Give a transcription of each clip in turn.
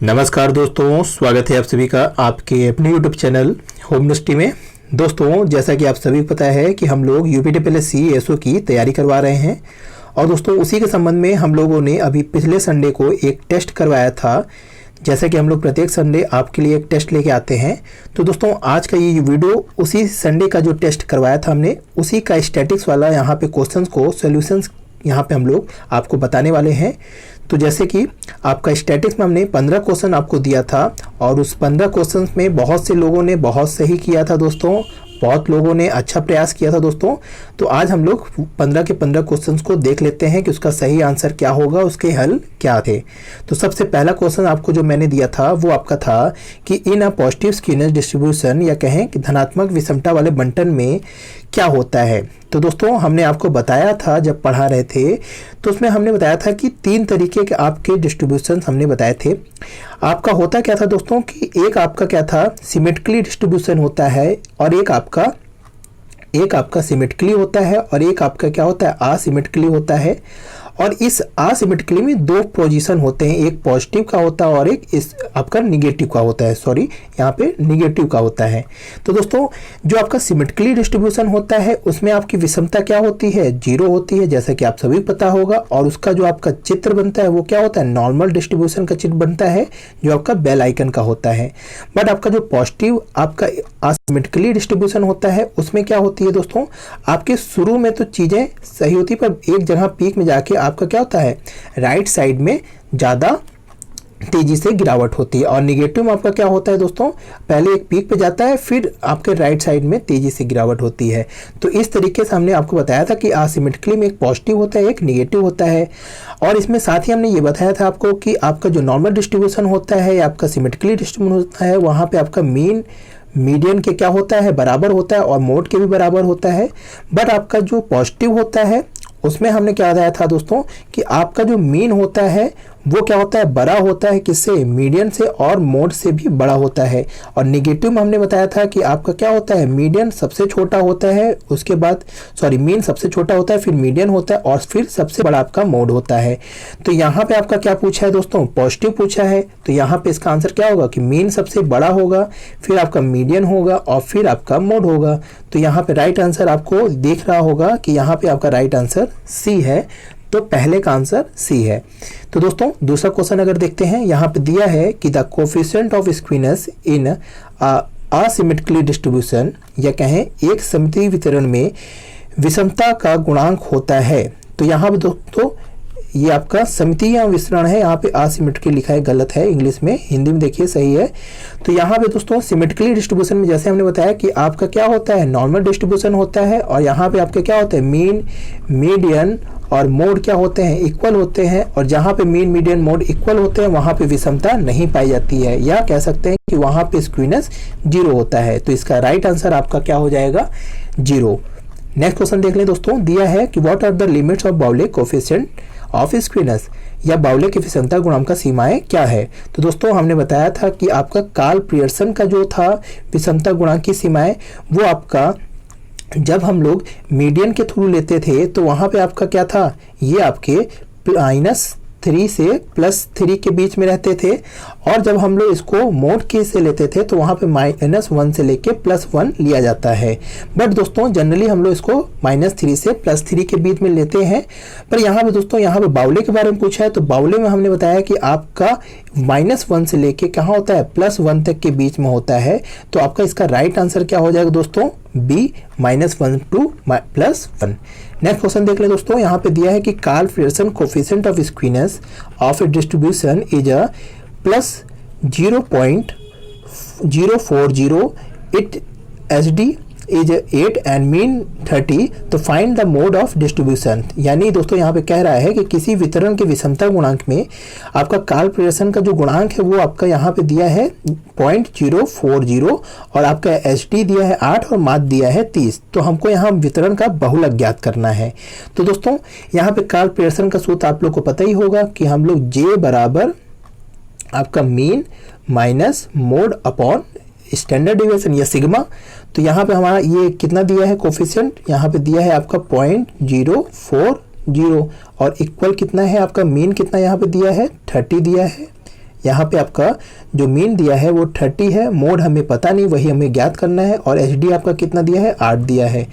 नमस्कार दोस्तों, स्वागत है आप सभी का आपके अपने YouTube चैनल होमनेस्टी में। दोस्तों, जैसा कि आप सभी को पता है कि हम लोग यूपीटीपीएससी एसओ की तैयारी करवा रहे हैं और दोस्तों उसी के संबंध में हम लोगों ने अभी पिछले संडे को एक टेस्ट करवाया था। जैसा कि हम लोग प्रत्येक संडे आपके लिए एक टेस्ट लेके आते हैं, तो दोस्तों आज का ये वीडियो उसी संडे का जो टेस्ट करवाया था हमने, उसी का स्टैटिक्स वाला यहाँ पे क्वेश्चंस को सॉल्यूशंस यहाँ पे हम लोग आपको बताने वाले हैं। तो जैसे कि आपका स्टैटिक्स में हमने 15 क्वेश्चन आपको दिया था और उस 15 क्वेश्चन में बहुत से लोगों ने बहुत सही किया था दोस्तों, बहुत लोगों ने अच्छा प्रयास किया था दोस्तों। तो आज हम लोग 15 के 15 क्वेश्चंस को देख लेते हैं कि उसका सही आंसर क्या होगा, उसके हल क्या थे। तो सबसे पहला क्वेश्चन आपको जो मैंने दिया था वो आपका था कि इन अ पॉजिटिव स्क्यूनेस डिस्ट्रीब्यूशन, या कहें कि धनात्मक विषमता वाले बंटन में क्या होता है। तो दोस्तों हमने आपको बताया था जब पढ़ा रहे थे, तो उसमें हमने बताया था कि 3 तरीके के आपके डिस्ट्रीब्यूशन हमने बताए थे। आपका होता क्या था दोस्तों कि एक आपका क्या था, सिमेट्रिकली डिस्ट्रीब्यूशन होता है, और एक आपका सिमेट्रिकली होता है और एक आपका क्या होता है, असिमेट्रिकली होता है। और इस असिमेट्रिकली में 2 पोजीशन होते हैं, एक पॉजिटिव का होता है और एक इस आपका निगेटिव का होता है, सॉरी यहाँ पे निगेटिव का होता है। तो दोस्तों जो आपका सिमेट्रिकली डिस्ट्रीब्यूशन होता है उसमें आपकी विषमता क्या होती है, 0 होती है, जैसा कि आप सभी को पता होगा। और उसका जो आपका चित्र बनता है वो क्या होता है, नॉर्मल डिस्ट्रीब्यूशन का चित्र बनता है जो आपका बेल आइकन का होता है। बट आपका जो पॉजिटिव आपका असिमेट्रिकली डिस्ट्रीब्यूशन होता है उसमें क्या होती है दोस्तों, आपके शुरू में तो चीज़ें सही होती है पर एक जगह पीक में जाके आपका क्या होता है, राइट साइड में ज़्यादा तेजी से गिरावट होती है। और निगेटिव में आपका क्या होता है दोस्तों, पहले एक पीक पे जाता है फिर आपके राइट साइड में तेजी से गिरावट होती है। तो इस तरीके से हमने आपको बताया था कि असिमेट्रिकली में एक पॉजिटिव होता है, एक निगेटिव होता है। और इसमें साथ ही हमने ये बताया था आपको कि आपका जो नॉर्मल डिस्ट्रीब्यूशन होता है या आपका सिमेट्रिकली डिस्ट्रीब्यूशन होता है, वहाँ पे आपका मीन मीडियन के क्या होता है, बराबर होता है, और मोड के भी बराबर होता है। बट आपका जो पॉजिटिव होता है उसमें हमने क्या बताया था दोस्तों कि आपका जो मीन होता है वो क्या होता है, बड़ा होता है, किससे, मीडियन से, और मोड से भी बड़ा होता है। और निगेटिव में हमने बताया था कि आपका क्या होता है, मीडियन सबसे छोटा होता है, उसके बाद मीन सबसे छोटा होता है, फिर मीडियन होता है और फिर सबसे बड़ा आपका मोड होता है। तो यहाँ पे आपका क्या पूछा है दोस्तों, पॉजिटिव पूछा है। तो यहाँ पे इसका आंसर क्या होगा कि मीन सबसे बड़ा होगा, फिर आपका मीडियन होगा और फिर आपका मोड होगा। तो यहाँ पे राइट आंसर आपको दिख रहा होगा कि यहाँ पे आपका राइट आंसर सी है। तो पहले का आंसर सी है। तो दोस्तों दूसरा क्वेश्चन अगर देखते हैं, यहाँ पे दिया है कि the coefficient of skewness in asymmetrically distribution, या कहें एक सममितीय वितरण में विषमता का गुणांक होता है। तो यहाँ पे दोस्तों ये आपका सममितीय वितरण है, यहाँ पे असिमेट्रिकली लिखा है, गलत है इंग्लिश में, हिंदी में देखिए सही है। तो यहाँ पे दोस्तों सिमेट्रिकली डिस्ट्रीब्यूशन में जैसे हमने बताया कि आपका क्या होता है, नॉर्मल डिस्ट्रीब्यूशन होता है, और यहाँ पे आपके क्या होते हैं, मीन, मीडियन और मोड क्या होते हैं, इक्वल होते हैं। और जहाँ पे मीन, मीडियन, मोड इक्वल होते हैं वहाँ पे विषमता नहीं पाई जाती है, या कह सकते हैं कि वहाँ पे स्क्यूनेस 0 होता है। तो इसका राइट आंसर आपका क्या हो जाएगा, 0। नेक्स्ट क्वेश्चन देख लें दोस्तों, दिया है कि what are the limits of Bowley coefficient of skewness, या बाउले की विषमता गुणांक का सीमाएं क्या है। तो दोस्तों हमने बताया था कि आपका कार्ल पियर्सन का जो था विषमता गुणांक की सीमाएं, वो आपका जब हम लोग मीडियन के थ्रू लेते थे तो वहाँ पे आपका क्या था, ये आपके -3 से +3 के बीच में रहते थे। और जब हम लोग इसको मोड के से लेते थे तो वहाँ पे -1 से लेके +1 लिया जाता है। बट दोस्तों जनरली हम लोग इसको -3 से +3 के बीच में लेते हैं। पर यहाँ पे दोस्तों यहाँ पे बाउले के बारे में पूछा है, तो बाउले में हमने बताया कि आपका -1 से लेके कहाँ होता है, +1 तक के बीच में होता है। तो आपका इसका राइट आंसर क्या हो जाएगा दोस्तों, बी, -1 to +1। नेक्स्ट क्वेश्चन देख लें दोस्तों, यहाँ पे दिया है कि Karl Pearson coefficient of skewness of a distribution is a +0.040, it SD is 8 and mean 30। तो find the mode of distribution. यानी दोस्तों यहाँ पे कह रहा है कि किसी वितरण के विषमता गुणांक में आपका कार्ल पियर्सन का जो गुणांक है वो आपका यहाँ पे दिया है 0.040 और आपका SD दिया है 8 और माध्य दिया है 30। तो हमको यहाँ वितरण का बहुलक ज्ञात करना है। तो दोस्तों यहाँ पे कार्ल पियर्सन का सूत्र आप लोग को पता ही होगा कि हम लोग J बराबर आपका mean minus mode upon standard deviation या सिग्मा। तो यहाँ पे हमारा ये कितना दिया है कोफिशिएंट, यहाँ पे दिया है आपका 0.040 और इक्वल कितना है आपका मीन कितना यहाँ पे दिया है 30 दिया है, यहाँ पे आपका जो मीन दिया है वो 30 है, मोड हमें पता नहीं, वही हमें ज्ञात करना है, और एचडी आपका कितना दिया है 8 दिया है।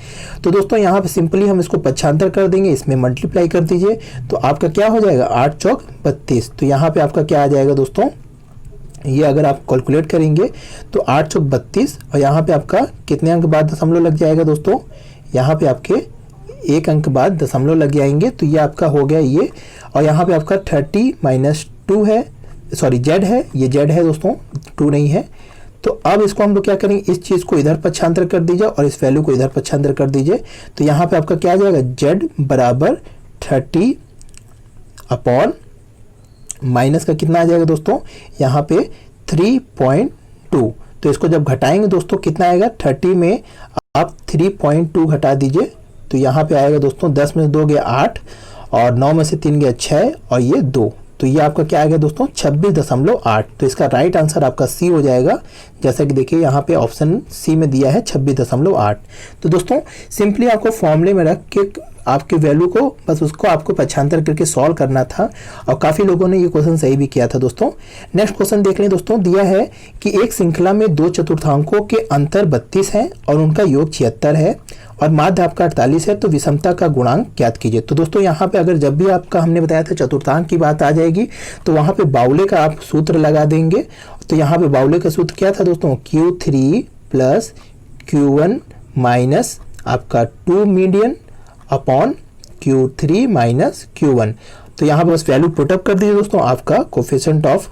तो दोस्तों यहाँ पे सिंपली हम इसको पक्षांतर कर देंगे, इसमें मल्टीप्लाई कर दीजिए तो आपका क्या हो जाएगा 8 चौक 32। तो यहाँ पे आपका क्या आ जाएगा दोस्तों, ये अगर आप कैलकुलेट करेंगे तो 8 चौक 32, और यहाँ पे आपका कितने अंक बाद दशमलव लग जाएगा दोस्तों, यहाँ पे आपके 1 अंक बाद दशमलव लग जाएंगे। तो ये आपका हो गया ये, और यहाँ पे आपका 30 माइनस 2 है, सॉरी जेड है, ये जेड है दोस्तों, 2 नहीं है। तो अब इसको हम लोग क्या करेंगे, इस चीज़ को इधर पक्षांतर कर दीजिए और इस वैल्यू को इधर पक्षांतर कर दीजिए। तो यहाँ पे आपका क्या आ जाएगा, जेड बराबर 30 अपॉन माइनस का कितना आ जाएगा दोस्तों, यहाँ पे 3.2। तो इसको जब घटाएंगे दोस्तों कितना आएगा, 30 में आप 3.2 घटा दीजिए तो यहाँ पे आएगा दोस्तों 10 में से 2 गया 8, और 9 में से 3 गया 6, और ये 2। तो ये आपका क्या आएगा दोस्तों 26.8। तो इसका राइट आंसर आपका सी हो जाएगा, जैसा कि देखिए यहाँ पे ऑप्शन सी में दिया है 26.8। तो दोस्तों सिंपली आपको फॉर्मूले में रख के आपके वैल्यू को बस उसको आपको पक्षांतर करके सॉल्व करना था, और काफ़ी लोगों ने ये क्वेश्चन सही भी किया था दोस्तों। नेक्स्ट क्वेश्चन देख लें दोस्तों, दिया है कि एक श्रृंखला में 2 चतुर्थांकों के अंतर 32 है और उनका योग 76 है और माध्य आपका 48 है, तो विषमता का गुणांक ज्ञात कीजिए। तो दोस्तों यहाँ पे अगर जब भी आपका हमने बताया था चतुर्थांक की बात आ जाएगी तो वहाँ पे बाउले का आप सूत्र लगा देंगे। तो यहाँ पे बाउले का सूत्र क्या था दोस्तों, Q3 प्लस Q1 माइनस आपका 2 median upon Q3 minus Q1। तो यहाँ पे बस वैल्यू पुटअप कर दीजिए दोस्तों, आपका कोफिशिएंट ऑफ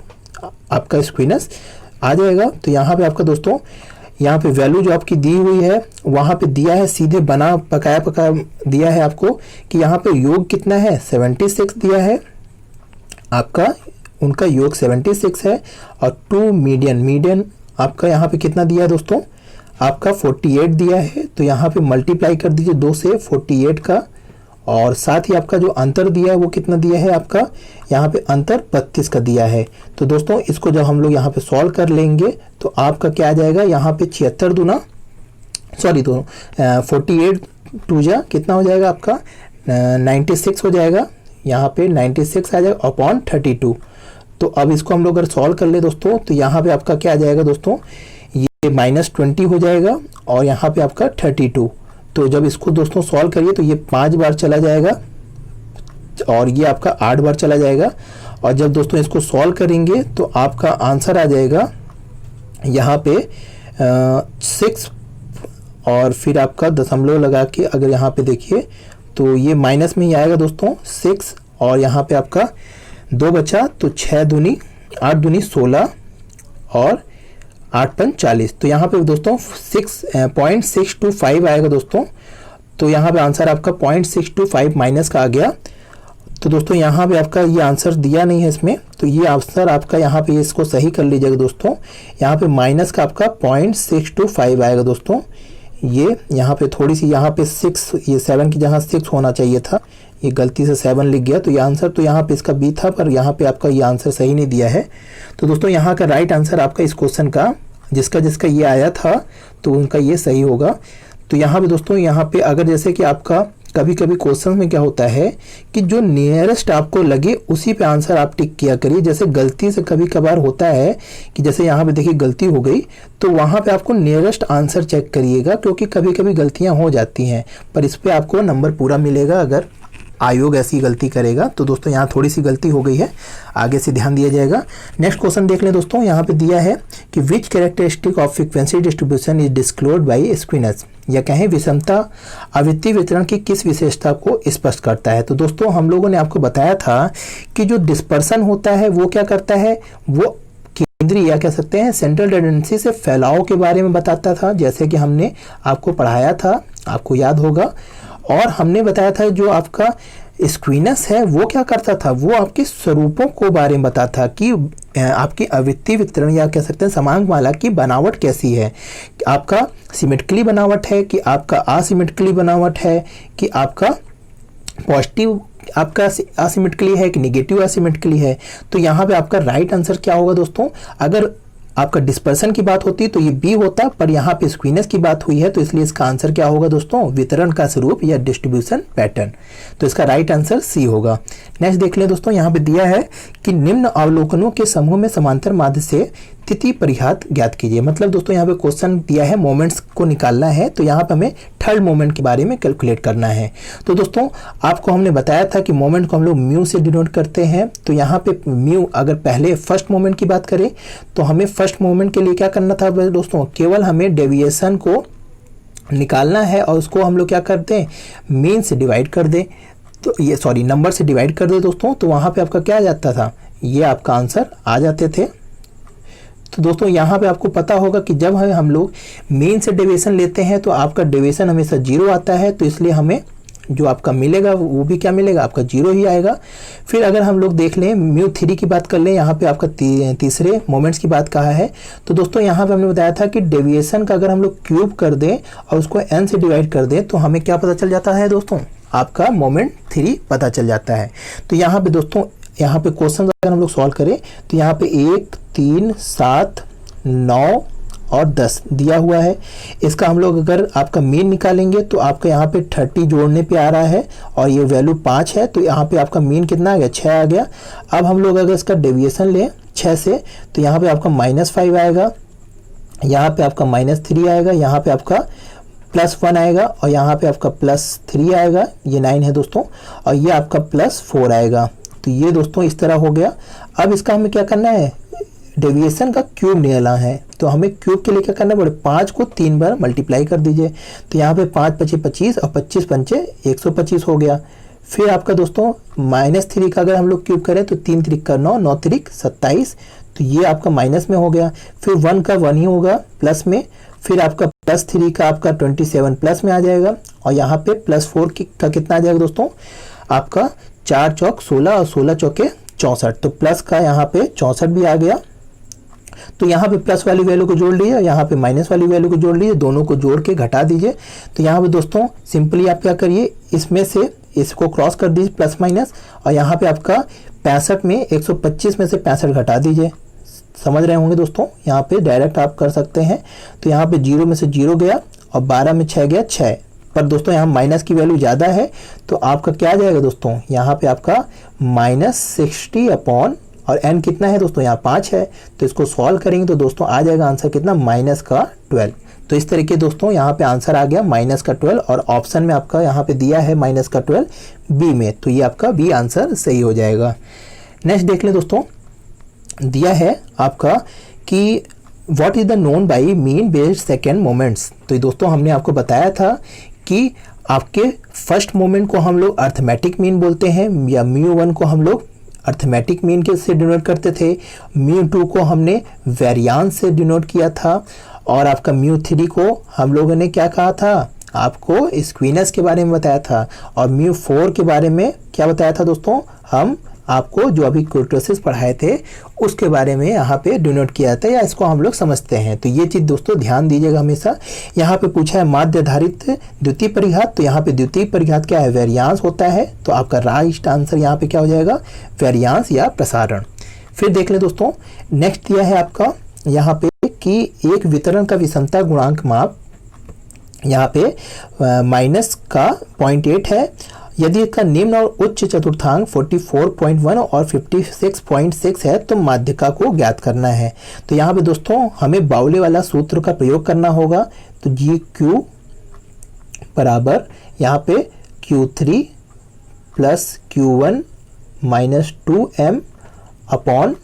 आपका स्क्वीनेस आ जाएगा। तो यहाँ पे आपका दोस्तों यहाँ पे वैल्यू जो आपकी दी हुई है वहाँ पे दिया है, सीधे बना पकाया दिया है आपको कि यहाँ पे योग कितना है 76 दिया है आपका, उनका योग 76 है, और 2 मीडियन आपका यहाँ पे कितना दिया है दोस्तों, आपका 48 दिया है। तो यहाँ पे मल्टीप्लाई कर दीजिए 2 से 48 का, और साथ ही आपका जो अंतर दिया है वो कितना दिया है आपका, यहाँ पे अंतर 32 का दिया है। तो दोस्तों इसको जब हम लोग यहाँ पे सॉल्व कर लेंगे तो आपका क्या आ जाएगा, यहाँ पे 76 दूना सॉरी दोनों 48 टू जा कितना हो जाएगा आपका 96 हो जाएगा, यहाँ पे 96 आ जाएगा अपॉन 32। तो अब इसको हम लोग अगर सॉल्व कर ले दोस्तों तो यहाँ पे आपका क्या आ जाएगा दोस्तों, ये -20 हो जाएगा और यहाँ पे आपका 32। तो जब इसको दोस्तों सॉल्व करिए तो ये 5 बार चला जाएगा और ये आपका 8 बार चला जाएगा, और जब दोस्तों इसको सॉल्व करेंगे तो आपका आंसर आ जाएगा यहाँ पे 6, और फिर आपका दशमलव लगा के अगर यहाँ पे देखिए तो ये माइनस में ही आएगा दोस्तों 6, और यहाँ पे आपका 2 बचा तो 6 दूनी 8 दूनी 16 और 8 पंच 40। तो यहाँ पे दोस्तों 6.625 आएगा दोस्तों। तो यहाँ पे आंसर आपका 0.625 माइनस का आ गया। तो दोस्तों यहाँ पे आपका ये आंसर दिया नहीं है इसमें, तो ये आंसर आपका यहाँ पे इसको सही कर लीजिएगा दोस्तों। यहाँ पे माइनस का आपका 0.625 आएगा दोस्तों। ये यहाँ पे थोड़ी सी यहाँ पे 6, ये 7 की जहाँ 6 होना चाहिए था, ये गलती से 7 लिख गया। तो ये आंसर तो यहाँ पे इसका बी था, पर यहाँ पे आपका ये आंसर सही नहीं दिया है। तो दोस्तों यहाँ का राइट आंसर आपका इस क्वेश्चन का जिसका ये आया था तो उनका ये सही होगा। तो यहाँ पे दोस्तों यहाँ पे अगर जैसे कि आपका कभी कभी क्वेश्चन में क्या होता है कि जो नियरेस्ट आपको लगे उसी पे आंसर आप टिक किया करिए। जैसे गलती से कभी कभार होता है कि जैसे यहाँ पे देखिए गलती हो गई, तो वहाँ पे आपको नियरेस्ट आंसर चेक करिएगा, क्योंकि कभी कभी गलतियाँ हो जाती हैं, पर इस पर आपको नंबर पूरा मिलेगा अगर आयोग ऐसी गलती करेगा। तो दोस्तों यहाँ थोड़ी सी गलती हो गई है, आगे से ध्यान दिया जाएगा। नेक्स्ट क्वेश्चन देख लें दोस्तों। यहाँ पे दिया है कि which characteristic of frequency distribution is disclosed by skewness, या कहें विषमता आवृत्ति वितरण की किस विशेषता को स्पष्ट करता है। तो दोस्तों हम लोगों ने आपको बताया था कि जो डिस्पर्सन होता है वो क्या करता है, वो केंद्रीय या कह सकते हैं सेंट्रल टेंडेंसी से फैलाव के बारे में बताता था, जैसे कि हमने आपको पढ़ाया था, आपको याद होगा। और हमने बताया था जो आपका स्क्वीनेस है वो क्या करता था, वो आपके स्वरूपों को बारे में बताता था कि आपकी आवृत्ति वितरण या कह सकते हैं समांग माला की बनावट कैसी है, आपका सिमेट्रिकली बनावट है कि आपका असिमेट्रिकली बनावट है, कि आपका पॉजिटिव आपका असिमेट्रिकली है कि निगेटिव असिमेट्रिकली है। तो यहाँ पे आपका राइट आंसर क्या होगा दोस्तों, अगर आपका डिस्पर्सन की बात होती तो ये बी होता, पर यहाँ पे स्क्वीनेस की बात हुई है तो इसलिए इसका आंसर क्या होगा दोस्तों, वितरण का स्वरूप या डिस्ट्रीब्यूशन पैटर्न। तो इसका राइट आंसर सी होगा। नेक्स्ट देख लें दोस्तों, यहाँ पे दिया है कि निम्न अवलोकनों के समूह में समांतर माध्य से तिथि परिघात ज्ञात कीजिए। मतलब दोस्तों यहाँ पे क्वेश्चन दिया है मोमेंट्स को निकालना है, तो यहाँ पे हमें थर्ड मोमेंट के बारे में कैलकुलेट करना है। तो दोस्तों आपको हमने बताया था कि मोमेंट को हम लोग म्यू से डिनोट करते हैं। तो यहाँ पे म्यू, अगर पहले फर्स्ट मोमेंट की बात करें तो हमें फर्स्ट मोमेंट के लिए क्या करना था दोस्तों, केवल हमें डेविएशन को निकालना है और उसको हम लोग क्या करते हैं, मीन से डिवाइड कर दें, तो ये सॉरी नंबर से डिवाइड कर दे दोस्तों, तो वहाँ पे आपका क्या आ जाता था, ये आपका आंसर आ जाते थे। तो दोस्तों यहाँ पे आपको पता होगा कि जब हम लोग मीन से डेविएशन लेते हैं तो आपका डेविएशन हमेशा 0 आता है, तो इसलिए हमें जो आपका मिलेगा वो भी क्या मिलेगा, आपका 0 ही आएगा। फिर अगर हम लोग देख लें म्यू 3 की बात कर लें, यहाँ पे आपका तीसरे मोमेंट्स की बात कहा है। तो दोस्तों यहाँ पे हमने बताया था कि डेविएशन का अगर हम लोग क्यूब कर दें और उसको n से डिवाइड कर दें तो हमें क्या पता चल जाता है दोस्तों, आपका मोमेंट 3 पता चल जाता है। तो यहाँ पे दोस्तों, यहाँ पे क्वेश्चन अगर हम लोग सॉल्व करें तो यहाँ पे 1, 3, 7, 9 और 10 दिया हुआ है। इसका हम लोग अगर आपका मीन निकालेंगे तो आपका यहाँ पे 30 जोड़ने पे आ रहा है और ये वैल्यू 5 है, तो यहाँ पे आपका मीन कितना आ गया, 6 आ गया। अब हम लोग अगर इसका डेविएशन लें 6 से तो यहाँ पे आपका -5 आएगा, यहाँ पे आपका -3 आएगा, यहाँ पे आपका +1 आएगा और यहाँ पे आपका +3 आएगा, ये 9 है दोस्तों, और ये आपका +4 आएगा। तो ये दोस्तों इस तरह हो गया। अब इसका हमें क्या करना है, डेविएशन का क्यूब निकालना है। तो हमें क्यूब के लिए क्या करना पड़े, 5 को 3 बार मल्टीप्लाई कर दीजिए। तो यहाँ पे 5 × 5 = 25 और 25 × 5 = 125 हो गया। फिर आपका दोस्तों -3 का अगर हम लोग क्यूब करें तो 3 × 3 = 9, 9 × 3 = 27, तो ये आपका माइनस में हो गया। फिर 1 का 1 ही होगा प्लस में, फिर आपका +3 का आपका 27 प्लस में आ जाएगा और यहाँ पे +4 का कितना आ जाएगा दोस्तों, आपका 4 चौक 16 और 16 चौके 64, तो प्लस का यहाँ पे 64 भी आ गया। तो यहाँ पे प्लस वाली वैल्यू को जोड़ लीजिए और यहाँ पे माइनस वाली वैल्यू को जोड़ लीजिए, दोनों को जोड़ के घटा दीजिए। तो यहाँ पे दोस्तों सिंपली आप क्या करिए, इसमें से इसको क्रॉस कर दीजिए प्लस माइनस, और यहाँ पे आपका 65 में 125 में से 65 घटा दीजिए। समझ रहे होंगे दोस्तों, यहाँ पे डायरेक्ट आप कर सकते हैं। तो यहाँ पे 0 में से 0 गया और 12 में 6 गया 6, पर दोस्तों यहाँ माइनस की वैल्यू ज़्यादा है तो आपका क्या आ जाएगा दोस्तों, यहाँ पे आपका -60 अपॉन, और n कितना है दोस्तों, यहाँ 5 है, तो इसको सॉल्व करेंगे तो दोस्तों आ जाएगा आंसर कितना, -12। तो इस तरीके दोस्तों यहाँ पे आंसर आ गया -12, और ऑप्शन में आपका यहाँ पे दिया है -12 बी में, तो ये आपका बी आंसर सही हो जाएगा। नेक्स्ट देख ले दोस्तों, दिया है आपका कि what is the known by mean based second moments. तो दोस्तों हमने आपको बताया था कि आपके फर्स्ट मोमेंट को हम लोग अर्थमेटिक मीन बोलते हैं, या μ1 को हम लोग अर्थमेटिक मीन के से डिनोट करते थे, μ2 को हमने वेरियांस से डिनोट किया था, और आपका μ3 को हम लोगों ने क्या कहा था, आपको स्क्वीनेस के बारे में बताया था, और μ4 के बारे में क्या बताया था दोस्तों, हम आपको जो अभी कुर्टोसिस पढ़ाए थे उसके बारे में यहाँ पे डिनोट किया था, या इसको हम लोग समझते हैं। तो ये चीज़ दोस्तों ध्यान दीजिएगा हमेशा। यहाँ पे पूछा है माध्य आधारित द्वितीय परिघात, तो यहाँ पे द्वितीय परिघात क्या है, वेरियांस होता है, तो आपका राइट आंसर यहाँ पे क्या हो जाएगा, वेरियांस या प्रसारण। फिर देख लें दोस्तों, नेक्स्ट दिया है आपका यहाँ पे कि एक वितरण का विषमता गुणांक माप, यहाँ पे माइनस का 0.8 है, यदि इसका निम्न और उच्च चतुर्थांक 44.1 और 56.6 है तो माध्यिका को ज्ञात करना है। तो यहाँ पे दोस्तों हमें बाउले वाला सूत्र का प्रयोग करना होगा। तो GQ बराबर यहाँ पे Q3 plus Q1 minus 2M upon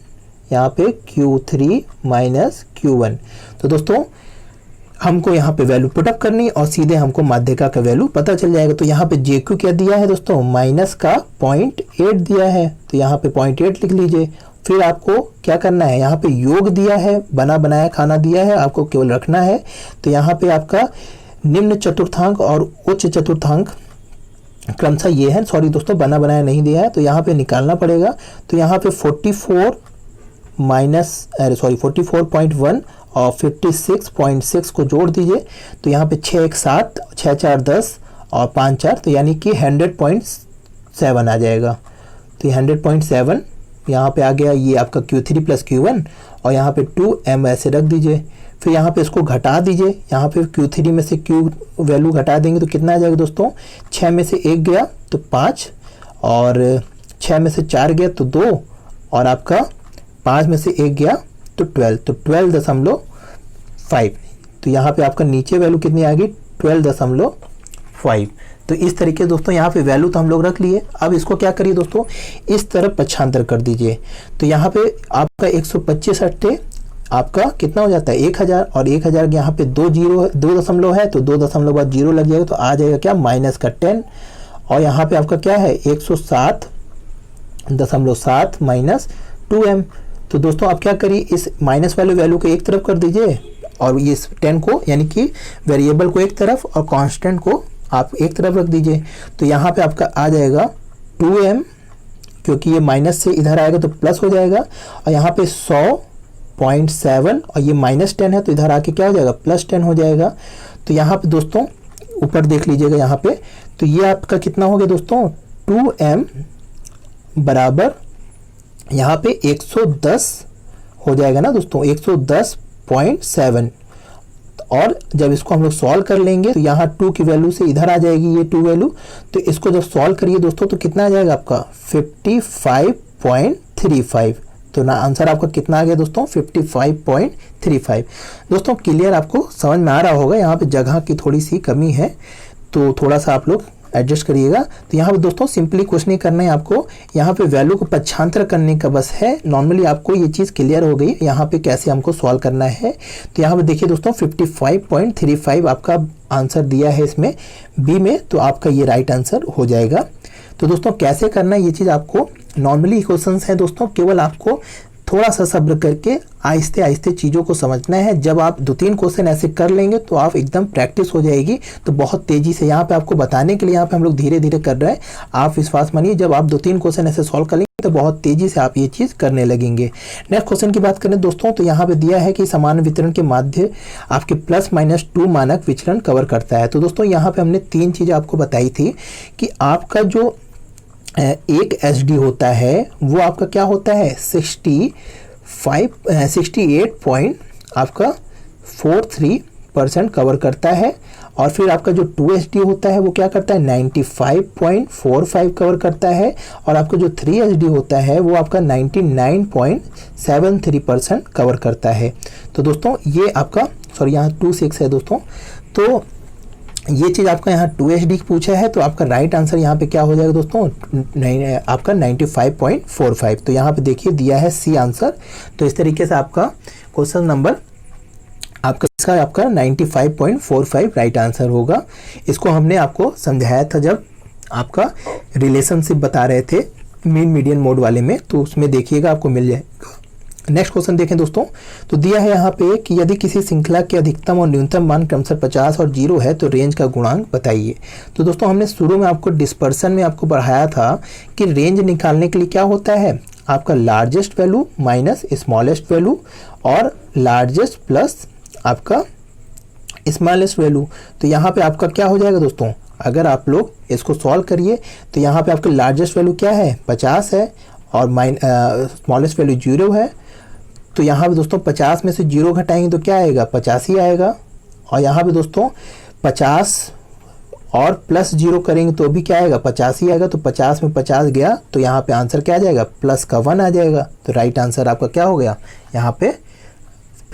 यहाँ पे Q3 माइनस Q1। तो दोस्तों हमको यहाँ पे वैल्यू पुटअप करनी और सीधे हमको माध्यिका का वैल्यू पता चल जाएगा। तो यहाँ पे JQ क्या दिया है दोस्तों, माइनस का 0.8 दिया है, तो यहाँ पे 0.8 लिख लीजिए। फिर आपको क्या करना है, यहाँ पे योग दिया है, बना बनाया खाना दिया है, आपको केवल रखना है। तो यहाँ पे आपका निम्न चतुर्थांक और उच्च चतुर्थांक क्रमशः ये है, सॉरी दोस्तों बना बनाया नहीं दिया है, तो यहाँ पे निकालना पड़ेगा। तो यहाँ पे 44.1 और 56.6 को जोड़ दीजिए। तो यहाँ पे 6 1 7, 6 4 10 और 5 4, तो यानी कि 100.7 आ जाएगा। तो 100.7 यहाँ पे आ गया ये आपका Q3 प्लस Q1 और यहाँ पे 2m ऐसे रख दीजिए। फिर यहाँ पे इसको घटा दीजिए, यहाँ पे Q3 में से Q वैल्यू घटा देंगे तो कितना आ जाएगा दोस्तों, 6 में से 1 गया तो 5 और 6 में से 4 गया तो 2 और आपका 5 में से 1 गया तो 12, तो 12.5। तो यहाँ पे आपका नीचे वैल्यू कितनी आ गई, 12.5। तो इस तरीके दोस्तों यहाँ पे वैल्यू तो हम लोग रख लिए। अब इसको क्या करिए दोस्तों, इस तरफ पक्षांतर कर दीजिए। तो यहाँ पे आपका 125 हटे आपका कितना हो जाता है 1000 और 1000 के यहाँ पे 2 दशमलव है तो 2 दशमलव बाद 0 लग जाएगा तो आ जाएगा क्या माइनस का 10 और यहाँ पे आपका क्या है 107.7 माइनस 2m। तो दोस्तों आप क्या करिए, इस माइनस वाले वैल्यू को एक तरफ कर दीजिए और ये 10 को यानी कि वेरिएबल को एक तरफ और कांस्टेंट को आप एक तरफ रख दीजिए। तो यहाँ पे आपका आ जाएगा 2m, क्योंकि ये माइनस से इधर आएगा तो प्लस हो जाएगा और यहाँ पे 100.7 और ये माइनस 10 है तो इधर आके क्या हो जाएगा प्लस 10 हो जाएगा। तो यहाँ पे दोस्तों ऊपर देख लीजिएगा यहाँ पे, तो ये आपका कितना हो गया दोस्तों 2m बराबर यहाँ पे 110 हो जाएगा ना दोस्तों, 110.7। और जब इसको हम लोग सॉल्व कर लेंगे तो यहाँ 2 की वैल्यू से इधर आ जाएगी ये 2 वैल्यू, तो इसको जब सॉल्व करिए दोस्तों तो कितना आ जाएगा आपका 55.35। तो ना आंसर आपका कितना आ गया दोस्तों 55.35। दोस्तों क्लियर आपको समझ में आ रहा होगा, यहाँ पे जगह की थोड़ी सी कमी है तो थोड़ा सा आप लोग एडजस्ट करिएगा। तो यहाँ पे दोस्तों सिंपली कुछ नहीं करना है आपको, यहाँ पे वैल्यू को पक्षांतर करने का बस है। नॉर्मली आपको ये चीज़ क्लियर हो गई यहाँ पे कैसे हमको सॉल्व करना है। तो यहाँ पे देखिए दोस्तों 55.35 आपका आंसर दिया है इसमें बी में, तो आपका ये राइट आंसर हो जाएगा। तो दोस्तों कैसे करना है ये चीज़ आपको नॉर्मली क्वेश्चंस हैं दोस्तों, केवल आपको थोड़ा सा सब्र करके आहिस्ते आहिस्ते चीज़ों को समझना है। जब आप 2-3 क्वेश्चन ऐसे कर लेंगे तो आप एकदम प्रैक्टिस हो जाएगी, तो बहुत तेज़ी से यहाँ पे आपको बताने के लिए यहाँ पे हम लोग धीरे धीरे कर रहे हैं। आप विश्वास मानिए जब आप 2-3 क्वेश्चन ऐसे सॉल्व कर लेंगे तो बहुत तेज़ी से आप ये चीज़ करने लगेंगे। नेक्स्ट क्वेश्चन की बात करें दोस्तों तो यहाँ पे दिया है कि समान वितरण के माध्य आपके +-2 मानक विचलन कवर करता है। तो दोस्तों यहाँ पे हमने 3 चीज़ें आपको बताई थी कि आपका जो एक SD होता है वो आपका क्या होता है 68.43% कवर करता है, और फिर आपका जो 2SD होता है वो क्या करता है 95.45 कवर करता है, और आपका जो 3SD होता है वो आपका 99.73% कवर करता है। तो दोस्तों ये आपका यहाँ 26 है दोस्तों, तो ये चीज़ आपका यहाँ 2SD पूछा है तो आपका राइट आंसर यहाँ पे क्या हो जाएगा दोस्तों आपका 95.45। तो यहाँ पे देखिए दिया है सी आंसर। तो इस तरीके से आपका क्वेश्चन नंबर आपका 95.45 राइट आंसर होगा। इसको हमने आपको समझाया था जब आपका रिलेशनशिप बता रहे थे मीन मीडियन मोड वाले में, तो उसमें देखिएगा आपको मिल जाएगा। नेक्स्ट क्वेश्चन देखें दोस्तों, तो दिया है यहाँ पे कि यदि किसी श्रृंखला के अधिकतम और न्यूनतम मान क्रमशः 50 और 0 है तो रेंज का गुणांक बताइए। तो दोस्तों हमने शुरू में आपको डिस्पर्सन में आपको पढ़ाया था कि रेंज निकालने के लिए क्या होता है आपका largest value minus smallest value और लार्जेस्ट प्लस आपका स्मॉलेस्ट वैल्यू। तो यहाँ पे आपका क्या हो जाएगा दोस्तों, अगर आप लोग इसको सॉल्व करिए तो यहाँ पे आपका लार्जेस्ट वैल्यू क्या है 50 है और स्मॉलेस्ट वैल्यू 0 है। तो यहाँ पे दोस्तों 50 में से 0 घटाएंगे तो क्या आएगा 50 ही आएगा, और यहाँ पे दोस्तों 50 और प्लस 0 करेंगे तो भी क्या आएगा 50 ही आएगा। तो 50 में 50 गया तो यहाँ पे आंसर क्या आ जाएगा प्लस का 1 आ जाएगा। तो राइट आंसर आपका क्या हो गया यहाँ पे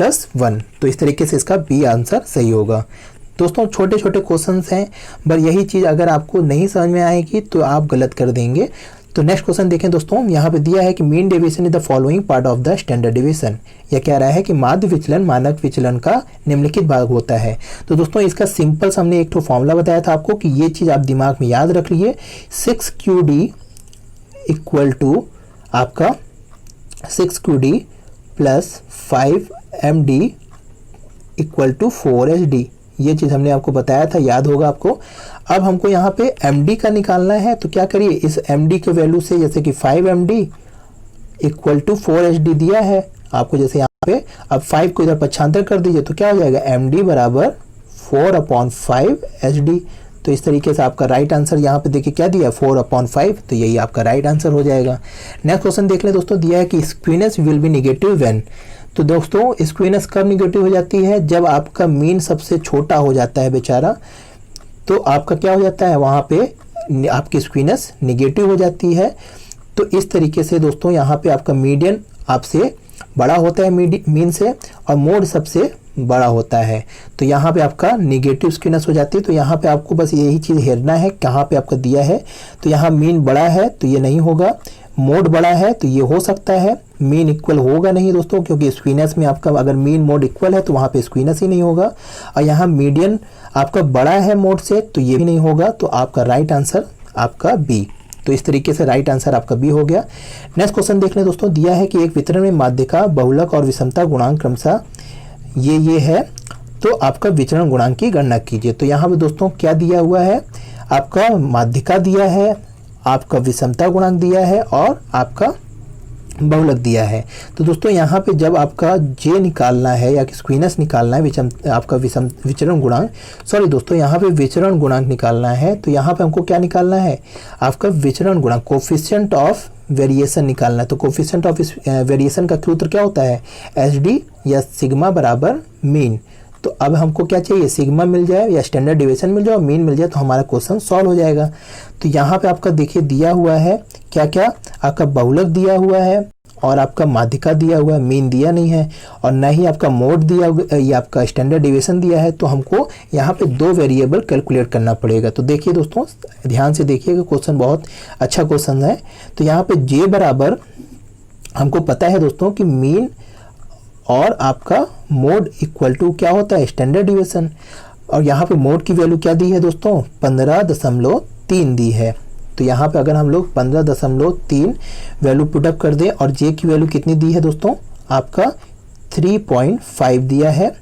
+1। तो इस तरीके से इसका बी आंसर सही होगा। दोस्तों छोटे छोटे क्वेश्चंस हैं, पर यही चीज़ अगर आपको नहीं समझ में आएगी तो आप गलत कर देंगे। तो नेक्स्ट क्वेश्चन देखें दोस्तों, यहाँ पे दिया है कि mean deviation is the following part of the standard deviation. यह कह रहा है कि माध्य विचलन मानक विचलन का निम्नलिखित भाग होता है। तो दोस्तों इसका सिंपल हमने एक फॉर्मूला बताया था आपको कि ये चीज़ आप दिमाग में याद रख लिए, 6QD इक्वल टू आपका 6QD plus 5MD equal to 4SD। ये चीज़ हमने आपको बताया था, याद होगा आपको। अब हमको यहाँ पे MD का निकालना है, तो क्या करिए इस MD के वैल्यू से, जैसे कि 5MD इक्वल टू 4HD दिया है आपको, जैसे यहाँ पे अब 5 को इधर पक्षांतर कर दीजिए तो क्या हो जाएगा MD बराबर 4/5 SD। तो इस तरीके से आपका राइट आंसर यहाँ पे देखिए क्या दिया 4/5, तो यही आपका राइट आंसर हो जाएगा। नेक्स्ट क्वेश्चन देख लें दोस्तों, दिया है कि स्क्वीनेस विल बी निगेटिव व्हेन। तो दोस्तों स्क्वीनेस कब निगेटिव हो जाती है, जब आपका मीन सबसे छोटा हो जाता है बेचारा, तो आपका क्या हो जाता है, वहाँ पे आपकी स्क्वीनेस निगेटिव हो जाती है। तो इस तरीके से दोस्तों यहाँ पे आपका मीडियन आपसे बड़ा होता है मीन से, और मोड सबसे बड़ा होता है, तो यहाँ पे आपका निगेटिव स्क्वीनेस हो जाती है। तो यहाँ पे आपको बस यही चीज़ हेरना है, कहाँ पे आपका दिया है, तो यहाँ मीन बड़ा है तो ये नहीं होगा, मोड बड़ा है तो ये हो सकता है, मीन इक्वल होगा नहीं दोस्तों, क्योंकि स्क्वीनेस में आपका अगर मीन मोड इक्वल है तो वहाँ पे स्क्वीनेस ही नहीं होगा, और यहाँ मीडियन आपका बड़ा है मोड से तो ये भी नहीं होगा। तो आपका राइट आंसर आपका बी। तो इस तरीके से राइट आंसर आपका बी हो गया। नेक्स्ट क्वेश्चन देख लें दोस्तों, दिया है कि एक वितरण में माध्यिका, बहुलक और विषमता गुणांक क्रमशः ये है, तो आपका विचरण गुणांक की गणना कीजिए। तो यहाँ पे दोस्तों क्या दिया हुआ है, आपका माध्यिका दिया है, आपका विषमता गुणांक दिया है और आपका बहुलक दिया है। तो दोस्तों यहाँ पे जब आपका जे निकालना है या स्क्वीनेस निकालना है, आपका विचरण गुणांक, सॉरी दोस्तों यहाँ पे विचरण गुणांक निकालना है, तो यहाँ पे हमको क्या निकालना है, आपका विचरण गुणांक कोफिशिएंट ऑफ वेरिएशन निकालना है। तो कोफिशिएंट ऑफ वेरिएशन का सूत्र क्या होता है, एसडी या सिग्मा बराबर मीन। तो अब हमको क्या चाहिए, सिग्मा मिल जाए या स्टैंडर्ड डिविएशन मिल जाए, मीन मिल जाए, तो हमारा क्वेश्चन सॉल्व हो जाएगा। तो यहाँ पे आपका देखिए दिया हुआ है क्या क्या, आपका बहुलक दिया हुआ है और आपका माध्यिका दिया हुआ है, मीन दिया नहीं है, और ना ही आपका मोड दिया हुआ या आपका स्टैंडर्ड डिविएशन दिया है। तो हमको यहाँ पे दो वेरिएबल कैलकुलेट करना पड़ेगा। तो देखिए दोस्तों ध्यान से देखिएगा, क्वेश्चन बहुत अच्छा क्वेश्चन है। तो यहाँ पे जे बराबर हमको पता है दोस्तों कि मीन और आपका मोड इक्वल टू क्या होता है, स्टैंडर्ड डिविएशन, और यहाँ पे मोड की वैल्यू क्या दी है दोस्तों, 15.3 दी है। तो यहाँ पे अगर हम लोग 15.3 वैल्यू पुटअप कर दें, और जे की वैल्यू कितनी दी है दोस्तों, आपका 3.5 दिया है,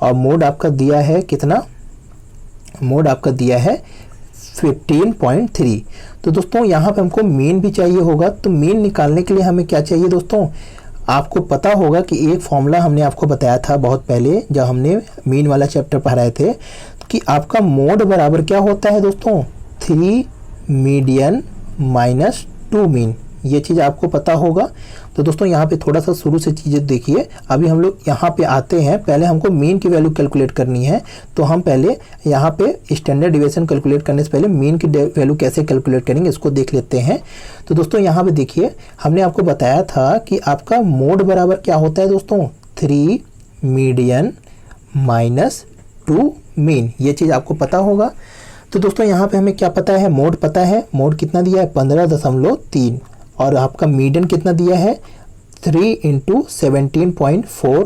और मोड आपका दिया है कितना, मोड आपका दिया है 15.3। तो दोस्तों यहाँ पे हमको मीन भी चाहिए होगा। तो मीन निकालने के लिए हमें क्या चाहिए दोस्तों, आपको पता होगा कि एक फॉर्मूला हमने आपको बताया था बहुत पहले जब हमने मीन वाला चैप्टर पढ़ाए थे, कि आपका मोड बराबर क्या होता है दोस्तों, 3 मीडियन माइनस 2 मीन, ये चीज़ आपको पता होगा। तो दोस्तों यहाँ पे थोड़ा सा शुरू से चीज़ें देखिए, अभी हम लोग यहाँ पे आते हैं, पहले हमको मीन की वैल्यू कैलकुलेट करनी है। तो हम पहले यहाँ पे स्टैंडर्ड डिविएशन कैलकुलेट करने से पहले मीन की वैल्यू कैसे कैलकुलेट करेंगे इसको देख लेते हैं। तो दोस्तों यहाँ पे देखिए, हमने आपको बताया था कि आपका मोड बराबर क्या होता है दोस्तों, 3 मीडियन माइनस 2 मीन, ये चीज़ आपको पता होगा। तो दोस्तों यहाँ पे हमें क्या पता है, मोड पता है, मोड कितना दिया है 15.3, और आपका मीडियन कितना दिया है 3 × 17.4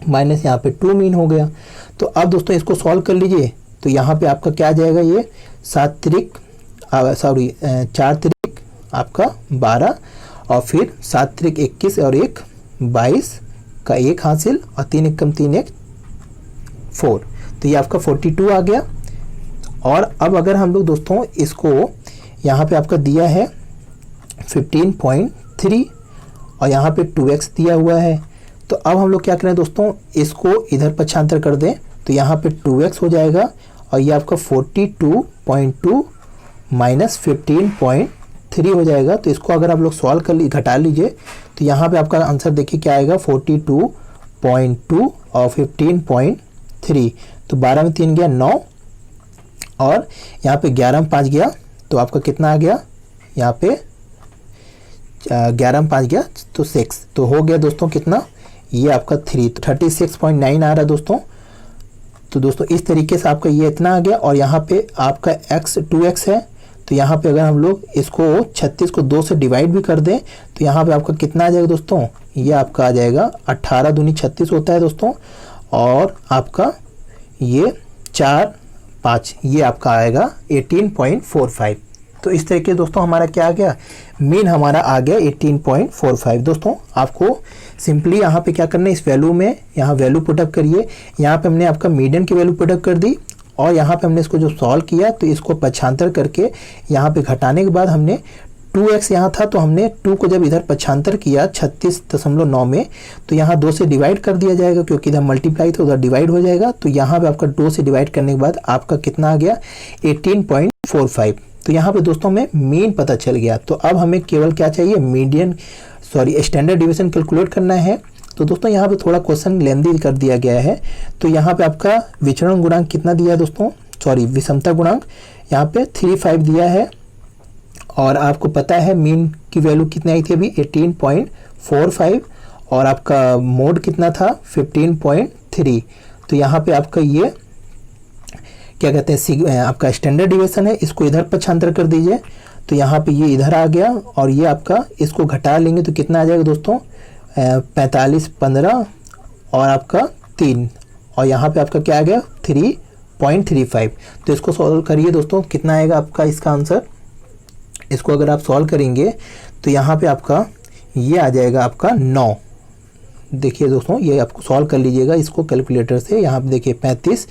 माइनस यहाँ पे 2 मीन हो गया। तो अब दोस्तों इसको सॉल्व कर लीजिए। तो यहाँ पे आपका क्या आ जाएगा, ये 4 त्रिक आपका 12, और फिर 7 त्रिक 21 और 1 22 का 1 हासिल, और 3 एकम 3 1 4, तो ये आपका 42 आ गया। और अब अगर हम लोग दोस्तों इसको यहाँ पे आपका दिया है 15.3 और यहाँ पे 2x दिया हुआ है, तो अब हम लोग क्या करें दोस्तों, इसको इधर पक्षांतर कर दें, तो यहाँ पे 2x हो जाएगा, और ये आपका 42.2 माइनस 15.3 हो जाएगा। तो इसको अगर आप लोग सॉल्व कर घटा लीजिए, तो यहाँ पे आपका आंसर देखिए क्या आएगा, 42.2 और 15.3, तो 12 में 3 गया 9, और यहाँ पे 11 में 5 गया, तो आपका कितना आ गया, यहाँ पे 11 में 5 गया तो 6, तो हो गया दोस्तों कितना, ये आपका 3, तो 36.9 आ रहा है दोस्तों। तो दोस्तों इस तरीके से आपका ये इतना आ गया, और यहाँ पे आपका x 2x है, तो यहाँ पे अगर हम लोग इसको 36 को 2 से डिवाइड भी कर दें, तो यहाँ पे आपका कितना आ जाएगा दोस्तों, ये आपका आ जाएगा 18 दूनी 36 होता है दोस्तों, और आपका ये 4 5, ये आपका आएगा 18.45। तो इस तरीके से दोस्तों हमारा क्या आ गया, मीन हमारा आ गया 18.45। दोस्तों आपको सिंपली यहाँ पे क्या करना है, इस वैल्यू में यहाँ वैल्यू पुटअप करिए। यहाँ पे हमने आपका मीडियन की वैल्यू पुटअप कर दी, और यहाँ पे हमने इसको जो सॉल्व किया तो इसको पक्षांतर करके यहाँ पे घटाने के बाद हमने 2x यहाँ था तो हमने 2 को जब इधर पक्षांतर किया 36.9 में, तो यहाँ 2 से डिवाइड कर दिया जाएगा क्योंकि इधर मल्टीप्लाई था, उधर डिवाइड हो जाएगा। तो यहाँ पे आपका 2 से डिवाइड करने के बाद आपका कितना आ गया 18.45। तो यहाँ पे दोस्तों हमें मीन पता चल गया। तो अब हमें केवल क्या चाहिए, स्टैंडर्ड डिवीजन कैलकुलेट करना है। तो दोस्तों यहाँ पे थोड़ा क्वेश्चन लेंदी कर दिया गया है। तो यहाँ पे आपका विचरण गुणांक कितना दिया है दोस्तों, विषमता गुणांक यहाँ पे 35 दिया है, और आपको पता है मीन की वैल्यू कितनी आई थी अभी 18.45, और आपका मोड कितना था 15.3। तो यहाँ पे आपका ये क्या कहते हैं आपका स्टैंडर्ड डिवीजन है, इसको इधर पक्षांतर कर दीजिए। तो यहाँ पे ये इधर आ गया, और ये आपका इसको घटा लेंगे तो कितना आ जाएगा दोस्तों 45, 15 और आपका 3, और यहाँ पे आपका क्या आ गया 3.35। तो इसको सॉल्व करिए दोस्तों, कितना आएगा आपका इसका आंसर। इसको अगर आप सॉल्व करेंगे तो यहाँ पे आपका ये आ जाएगा आपका 9। देखिए दोस्तों, ये आपको सॉल्व कर लीजिएगा इसको कैलकुलेटर से। यहाँ पे देखिए 35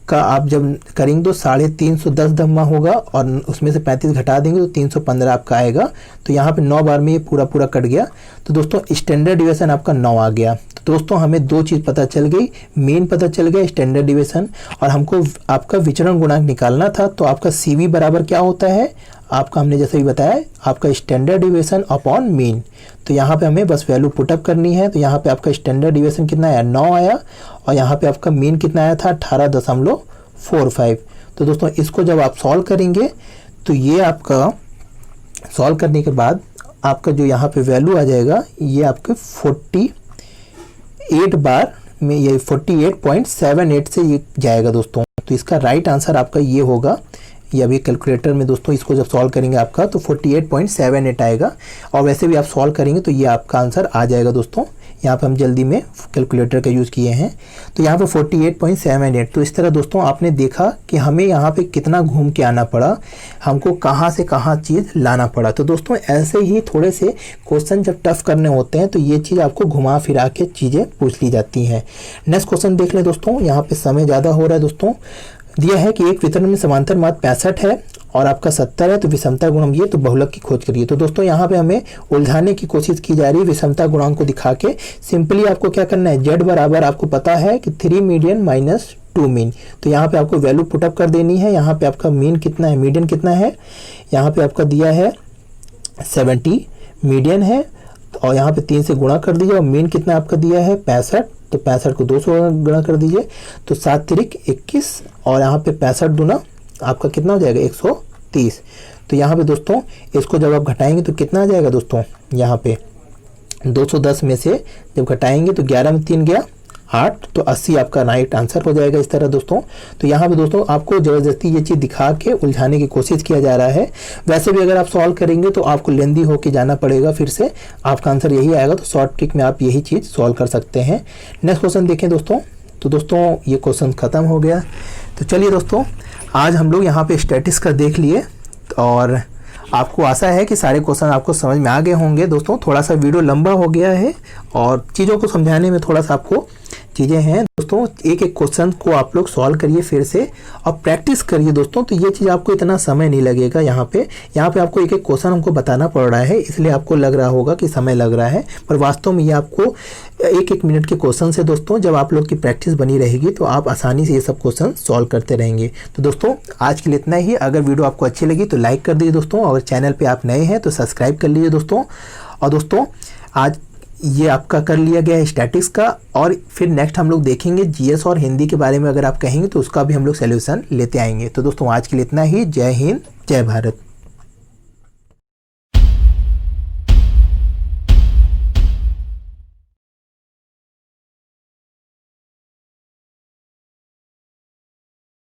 का आप जब करेंगे तो 310 धम्मा होगा, और उसमें से 35 घटा देंगे तो 315 आपका आएगा। तो यहाँ पे 9 बार में ये पूरा कट गया। तो दोस्तों स्टैंडर्ड डिवीजन आपका 9 आ गया। तो दोस्तों हमें 2 चीज़ पता चल गई, मीन पता चल गया, स्टैंडर्ड डिवीजन, और हमको आपका विचरण गुणांक निकालना था। तो आपका CV बराबर क्या होता है आपका, हमने जैसे भी बताया, आपका स्टैंडर्ड डिवीजन अपॉन मीन। तो यहाँ पे हमें बस वैल्यू पुटअप करनी है। तो यहाँ पे आपका स्टैंडर्ड डिवीजन कितना आया 9 आया, और यहाँ पे आपका मीन कितना आया था 18.45। तो दोस्तों इसको जब आप सॉल्व करेंगे तो ये आपका सॉल्व करने के बाद आपका जो यहाँ पे वैल्यू आ जाएगा ये आपके 48 बार में, ये 48.78 से ये जाएगा दोस्तों। तो इसका राइट आंसर आपका ये होगा। ये अभी कैलकुलेटर में दोस्तों इसको जब सॉल्व करेंगे आपका तो 48.78 आएगा, और वैसे भी आप सॉल्व करेंगे तो ये आपका आंसर आ जाएगा दोस्तों। यहाँ पे हम जल्दी में कैलकुलेटर का यूज़ किए हैं। तो यहाँ पे 48.78। तो इस तरह दोस्तों आपने देखा कि हमें यहाँ पे कितना घूम के आना पड़ा, हमको कहाँ से कहाँ चीज़ लाना पड़ा। तो दोस्तों ऐसे ही थोड़े से क्वेश्चन जब टफ करने होते हैं तो ये चीज़ आपको घुमा फिरा के चीज़ें पूछ ली जाती हैं। नेक्स्ट क्वेश्चन देख लें दोस्तों। यहाँ पे समय ज़्यादा हो रहा है दोस्तों। दिया है कि एक वितरण में समांतर माध्य 65 है और आपका 70 है, तो विषमता गुणांक ये, तो बहुलक की खोज करिए। तो दोस्तों यहाँ पे हमें उलझाने की कोशिश की जा रही है विषमता गुणांक को दिखा के। सिंपली आपको क्या करना है, Z बराबर आपको पता है कि 3 मीडियन माइनस 2 मीन। तो यहाँ पे आपको वैल्यू पुटअप कर देनी है। यहाँ पे आपका मीन कितना है, मीडियन कितना है, यहाँ पे आपका दिया है 70 मीडियन है, और यहाँ पे 3 से गुणा कर दीजिए, और मीन कितना आपका दिया है 65। तो 65 को 200 गुणा कर दीजिए, तो 7 तिरिक 21, और यहाँ पे 65 दूना आपका कितना हो जाएगा 130। तो यहाँ पे दोस्तों इसको जब आप घटाएंगे तो कितना आ जाएगा दोस्तों, यहाँ पे 210 में से जब घटाएंगे तो 11 में 3 गया 8, तो 80 आपका राइट आंसर हो जाएगा इस तरह दोस्तों। तो यहाँ पे दोस्तों आपको ज़बरदस्ती ये चीज़ दिखा के उलझाने की कोशिश किया जा रहा है। वैसे भी अगर आप सॉल्व करेंगे तो आपको लेंदी होके जाना पड़ेगा, फिर से आपका आंसर यही आएगा। तो शॉर्ट ट्रिक में आप यही चीज़ सॉल्व कर सकते हैं। नेक्स्ट क्वेश्चन देखें दोस्तों। तो दोस्तों ये क्वेश्चन ख़त्म हो गया। तो चलिए दोस्तों आज हम लोग यहाँ पे स्टैटिस्टिक्स का देख लिए, और आपको आशा है कि सारे क्वेश्चन आपको समझ में आ गए होंगे। दोस्तों थोड़ा सा वीडियो लंबा हो गया है, और चीज़ों को समझाने में थोड़ा सा आपको चीज़ें हैं दोस्तों। एक एक क्वेश्चन को आप लोग सॉल्व करिए फिर से, और प्रैक्टिस करिए दोस्तों। तो ये चीज़ आपको इतना समय नहीं लगेगा। यहाँ पे आपको एक एक क्वेश्चन हमको बताना पड़ रहा है, इसलिए आपको लग रहा होगा कि समय लग रहा है, पर वास्तव में ये आपको एक एक मिनट के क्वेश्चन से दोस्तों जब आप लोग की प्रैक्टिस बनी रहेगी तो आप आसानी से ये सब क्वेश्चन सॉल्व करते रहेंगे। तो दोस्तों आज के लिए इतना ही। अगर वीडियो आपको अच्छी लगी तो लाइक कर दीजिए दोस्तों, अगर चैनल पे आप नए हैं तो सब्सक्राइब कर लीजिए दोस्तों। और दोस्तों आज ये आपका कर लिया गया है स्टैटिक्स का, और फिर नेक्स्ट हम लोग देखेंगे जीएस और हिंदी के बारे में। अगर आप कहेंगे तो उसका भी हम लोग सोल्यूशन लेते आएंगे। तो दोस्तों आज के लिए इतना ही। जय हिंद, जय भारत।